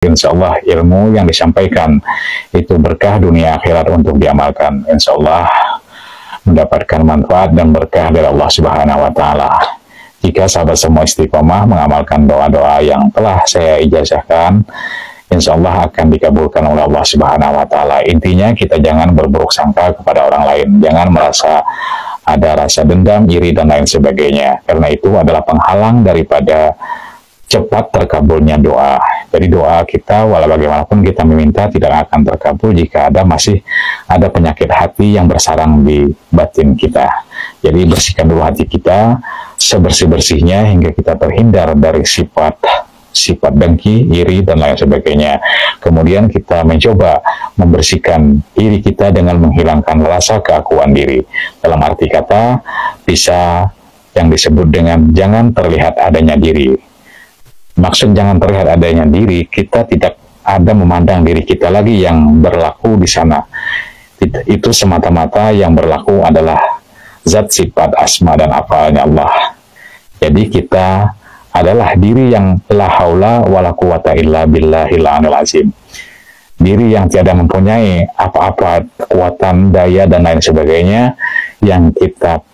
Insya Allah ilmu yang disampaikan itu berkah dunia akhirat untuk diamalkan. Insya Allah mendapatkan manfaat dan berkah dari Allah Subhanahu wa Ta'ala. Jika sahabat semua istiqomah mengamalkan doa-doa yang telah saya ijazahkan, insya Allah akan dikabulkan oleh Allah Subhanahu wa Ta'ala. Intinya kita jangan berburuk sangka kepada orang lain, jangan merasa ada rasa dendam, iri, dan lain sebagainya, karena itu adalah penghalang daripada cepat terkabulnya doa. Jadi doa kita walau bagaimanapun kita meminta tidak akan terkabul jika masih ada penyakit hati yang bersarang di batin kita. Jadi bersihkan dulu hati kita sebersih-bersihnya hingga kita terhindar dari sifat dengki, iri, dan lain sebagainya. Kemudian kita mencoba membersihkan diri kita dengan menghilangkan rasa keakuan diri. Dalam arti kata bisa yang disebut dengan jangan terlihat adanya diri. Maksud jangan terlihat adanya diri, kita tidak ada memandang diri kita lagi yang berlaku di sana. Itu semata-mata yang berlaku adalah zat, sifat, asma, dan afalnya Allah. Jadi kita adalah diri yang la haula wala quwata illa billahil aliyil azim. Diri yang tiada mempunyai apa-apa kekuatan, daya, dan lain sebagainya. Yang kita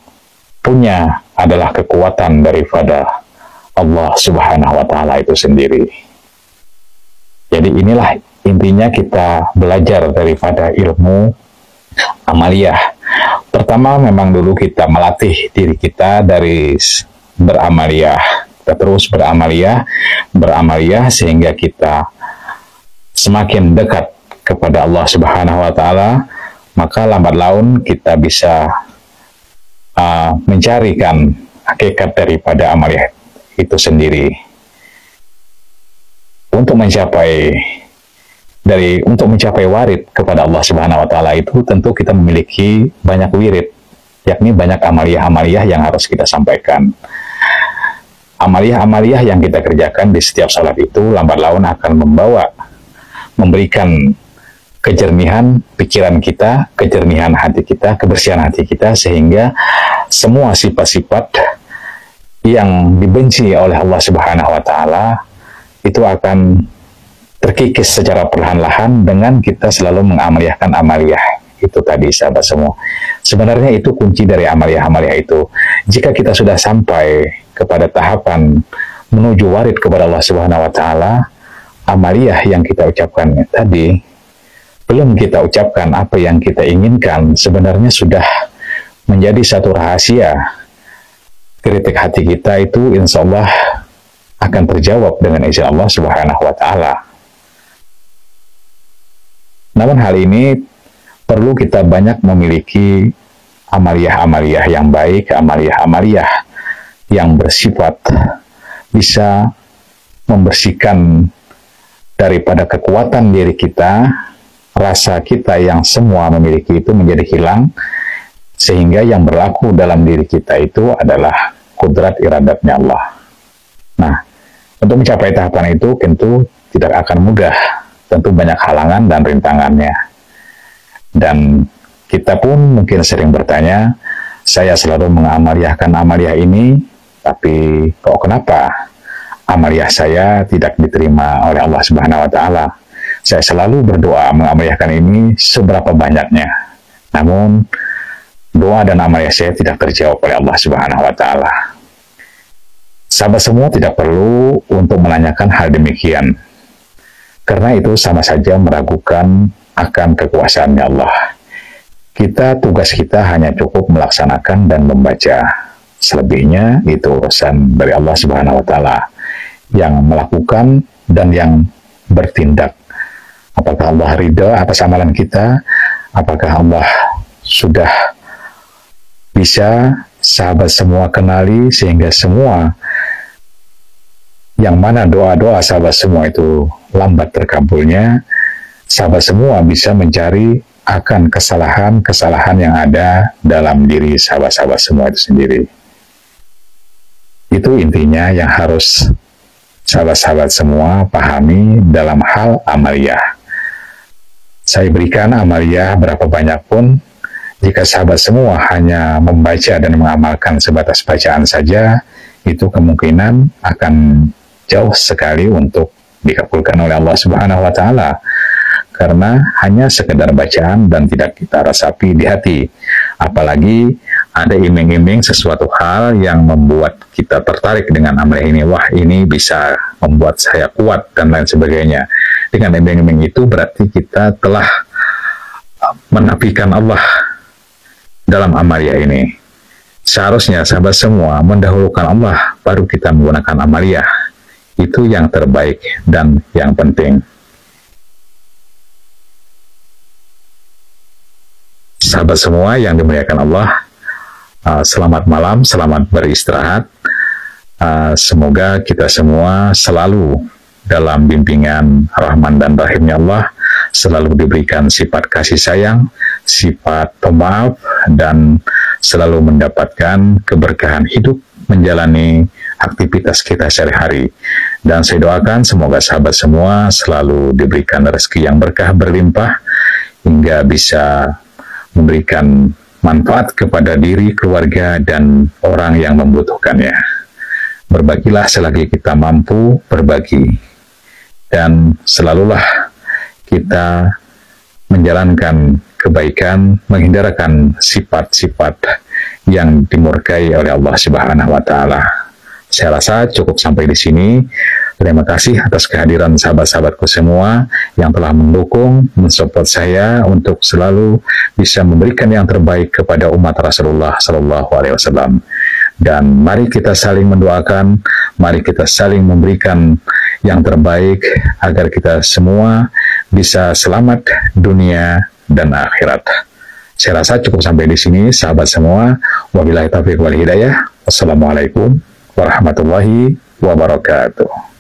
punya adalah kekuatan daripada Allah Subhanahu wa Ta'ala itu sendiri. Jadi inilah intinya kita belajar daripada ilmu amaliyah. Pertama memang dulu kita melatih diri kita dari beramaliyah. Kita terus beramaliyah sehingga kita semakin dekat kepada Allah Subhanahu wa Ta'ala, maka lambat laun kita bisa mencarikan hakikat daripada amaliyah itu sendiri. Untuk mencapai warid kepada Allah Subhanahu wa Ta'ala itu tentu kita memiliki banyak wirid, yakni banyak amaliyah-amaliyah yang harus kita sampaikan. Amaliyah-amaliyah yang kita kerjakan di setiap salat itu lambat laun akan memberikan kejernihan pikiran kita, kejernihan hati kita, kebersihan hati kita, sehingga semua sifat-sifat yang dibenci oleh Allah Subhanahu wa Ta'ala itu akan terkikis secara perlahan-lahan dengan kita selalu mengamaliyahkan amaliyah itu tadi, sahabat semua. Sebenarnya itu kunci dari amaliyah-amaliyah itu. Jika kita sudah sampai kepada tahapan menuju warid kepada Allah Subhanahu wa Ta'ala, amaliyah yang kita ucapkan tadi belum kita ucapkan apa yang kita inginkan, sebenarnya sudah menjadi satu rahasia. Kritik hati kita itu insya Allah akan terjawab dengan izin Allah Subhanahu wa Ta'ala. Namun hal ini perlu kita banyak memiliki amaliyah-amaliyah yang baik, amaliyah-amaliyah yang bersifat bisa membersihkan daripada kekuatan diri kita, rasa kita yang semua memiliki itu menjadi hilang, sehingga yang berlaku dalam diri kita itu adalah kudrat iradatnya Allah. Nah, untuk mencapai tahapan itu tentu tidak akan mudah, tentu banyak halangan dan rintangannya. Dan kita pun mungkin sering bertanya, saya selalu mengamaliyahkan amaliyah ini, tapi kok kenapa amaliyah saya tidak diterima oleh Allah Subhanahu wa Ta'ala? Saya selalu berdoa mengamaliyahkan ini seberapa banyaknya, namun doa dan amaliyah saya tidak terjawab oleh Allah Subhanahu wa Ta'ala. Sahabat semua tidak perlu untuk menanyakan hal demikian, karena itu sama saja meragukan akan kekuasaannya Allah. Tugas kita hanya cukup melaksanakan dan membaca. Selebihnya itu urusan dari Allah Subhanahu wa Ta'ala yang melakukan dan yang bertindak. Apakah Allah ridha atas amalan kita? Apakah Allah sudah bisa sahabat semua kenali, sehingga semua yang mana doa-doa sahabat semua itu lambat terkabulnya, sahabat semua bisa mencari akan kesalahan-kesalahan yang ada dalam diri sahabat-sahabat semua itu sendiri. Itu intinya yang harus sahabat-sahabat semua pahami dalam hal amaliyah. Saya berikan amaliyah berapa banyak pun, jika sahabat semua hanya membaca dan mengamalkan sebatas bacaan saja, itu kemungkinan akan jauh sekali untuk dikabulkan oleh Allah Subhanahu wa taala. Karena hanya sekedar bacaan dan tidak kita rasapi di hati. Apalagi ada iming-iming sesuatu hal yang membuat kita tertarik dengan amal ini. Wah, ini bisa membuat saya kuat dan lain sebagainya. Dengan iming-iming itu berarti kita telah menafikan Allah dalam amalia ini. Seharusnya sahabat semua mendahulukan Allah, baru kita menggunakan amalia. Itu yang terbaik dan yang penting. Sahabat semua yang dimuliakan Allah, selamat malam, selamat beristirahat. Semoga kita semua selalu dalam bimbingan Rahman dan Rahimnya Allah, selalu diberikan sifat kasih sayang, sifat pemaaf, dan selalu mendapatkan keberkahan hidup menjalani aktivitas kita sehari-hari. Dan saya doakan semoga sahabat semua selalu diberikan rezeki yang berkah berlimpah, hingga bisa memberikan manfaat kepada diri, keluarga, dan orang yang membutuhkannya. Berbagilah selagi kita mampu berbagi, dan selalulah kita menjalankan kebaikan, menghindarkan sifat-sifat yang dimurkai oleh Allah Subhanahu wa taala. Saya rasa cukup sampai di sini. Terima kasih atas kehadiran sahabat-sahabatku semua yang telah mendukung, mensupport saya untuk selalu bisa memberikan yang terbaik kepada umat Rasulullah Sallallahu Alaihi Wasallam. Dan mari kita saling mendoakan, mari kita saling memberikan yang terbaik agar kita semua bisa selamat dunia dan akhirat. Saya rasa cukup sampai di sini, sahabat semua. Wabillahi taufiq wal hidayah. Wassalamualaikum warahmatullahi wabarakatuh.